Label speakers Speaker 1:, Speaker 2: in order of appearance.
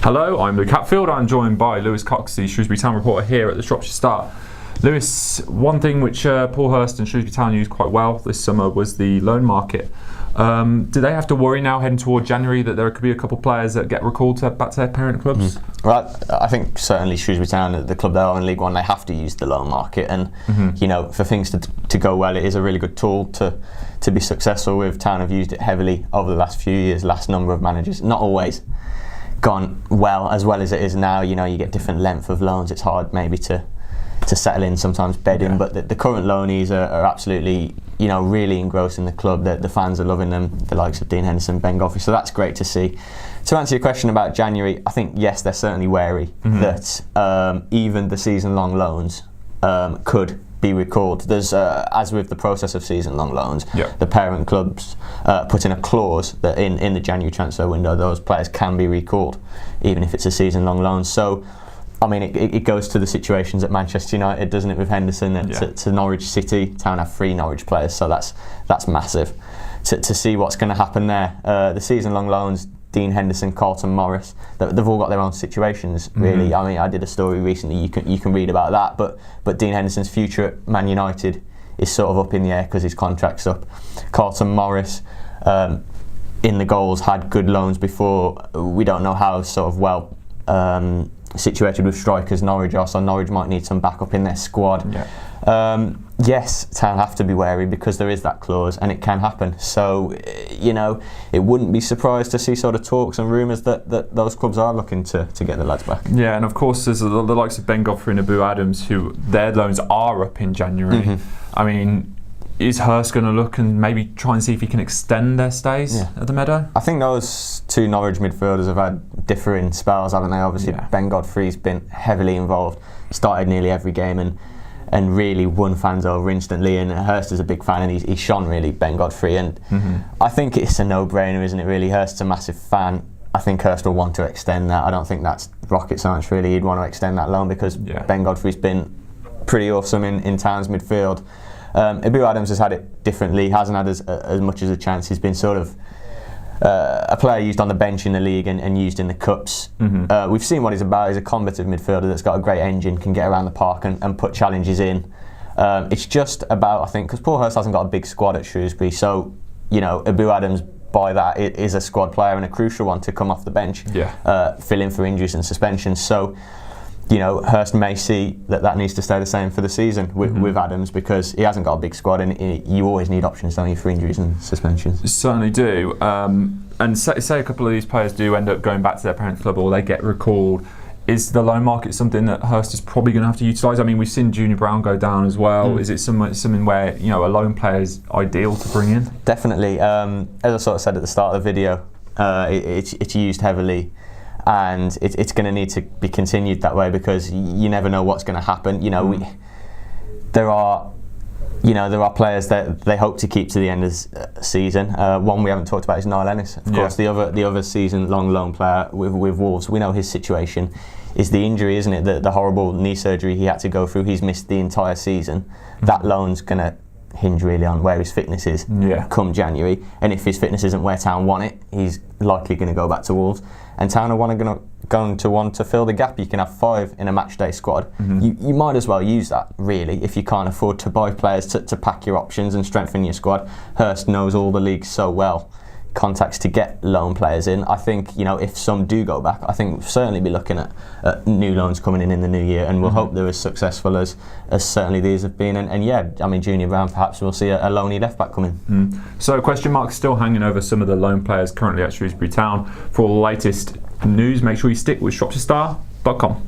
Speaker 1: Hello, I'm Luke Hatfield. I'm joined by Lewis Cox, the Shrewsbury Town reporter here at the Shropshire Star. Lewis, one thing which Paul Hurst and Shrewsbury Town used quite well this summer was the loan market. Do they have to worry now heading toward January that there could be a couple of players that get recalled back to their parent clubs?
Speaker 2: Well, I think certainly Shrewsbury Town, the club they are in League One, they have to use the loan market, and you know, for things to go well, it is a really good tool to be successful with. Town have used it heavily over the last few years, last number of managers, not always gone well as it is now. You know, you get different length of loans, it's hard maybe to settle in, sometimes bed in, but the current loanees are absolutely, you know, really engrossing the club. The fans are loving them, the likes of Dean Henderson, Ben Godfrey, so that's great to see. To answer your question about January, I think yes, they're certainly wary that even the season-long loans could be recalled. There's, as with the process of season-long loans, the parent clubs put in a clause that in the January transfer window, those players can be recalled, even if it's a season-long loan. So, I mean, it goes to the situations at Manchester United, doesn't it, with Henderson, and to Norwich City. Town have 3 Norwich players, so that's massive. To see what's going to happen there. The season-long loans, Dean Henderson, Carlton Morris, they've all got their own situations, really. I mean, I did a story recently, you can read about that, but Dean Henderson's future at Man United is sort of up in the air because his contract's up. Carlton Morris, in the goals, had good loans before. We don't know how sort of well situated with strikers Norwich are, so Norwich might need some backup in their squad. Yes, Town have to be wary because there is that clause and it can happen. So, you know, it wouldn't be surprised to see sort of talks and rumours that those clubs are looking to get the lads back. Yeah,
Speaker 1: and of course there's the likes of Ben Godfrey and Abu Adams, who their loans are up in January. I mean, is Hurst going to look and maybe try and see if he can extend their stays at the Meadow?
Speaker 2: I think those 2 Norwich midfielders have had differing spells, haven't they? Obviously, Ben Godfrey's been heavily involved, started nearly every game and really won fans over instantly. And Hurst is a big fan, and he's shone really, Ben Godfrey. And I think it's a no-brainer, isn't it? Really, Hurst's a massive fan. I think Hurst will want to extend that. I don't think that's rocket science, really. He'd want to extend that loan because Ben Godfrey's been pretty awesome in Town's midfield. Abu Adams has had it differently, hasn't had as much as a chance. He's been sort of a player used on the bench in the league and used in the cups. We've seen what he's about. He's a combative midfielder that's got a great engine, can get around the park and put challenges in. It's just about, I think, because Paul Hurst hasn't got a big squad at Shrewsbury, so, you know, Abu Adams, by that, it is a squad player and a crucial one to come off the bench, fill in for injuries and suspensions. So, you know, Hurst may see that needs to stay the same for the season with Adams, because he hasn't got a big squad, and you always need options, don't you, for injuries and suspensions.
Speaker 1: You certainly do. And say a couple of these players do end up going back to their parent club or they get recalled. Is the loan market something that Hurst is probably going to have to utilise? I mean, we've seen Junior Brown go down as well. Is it something where, you know, a loan player is ideal to bring in? Definitely.
Speaker 2: As I sort of said at the start of the video, it's used heavily. And it's going to need to be continued that way because you never know what's going to happen. You know, there are players that they hope to keep to the end of the season. One we haven't talked about is Niall Ennis, of course, the other season-long loan player with Wolves. We know his situation is the injury, isn't it? The horrible knee surgery he had to go through. He's missed the entire season. That loan's going to hinge really on where his fitness is come January, and if his fitness isn't where Town want it, he's likely going to go back to Wolves, and Town are going to want to fill the gap. You can have 5 in a match day squad. You might as well use that, really, if you can't afford to buy players to pack your options and strengthen your squad. Hurst knows all the leagues so well, contacts to get loan players in. I think, you know, if some do go back, I think we'll certainly be looking at new loans coming in the new year, and we'll hope they're as successful as certainly these have been. And yeah, I mean, Junior Brown, perhaps we'll see a loanee left back coming.
Speaker 1: So question marks still hanging over some of the loan players currently at Shrewsbury Town. For all the latest news, make sure you stick with ShropshireStar.com.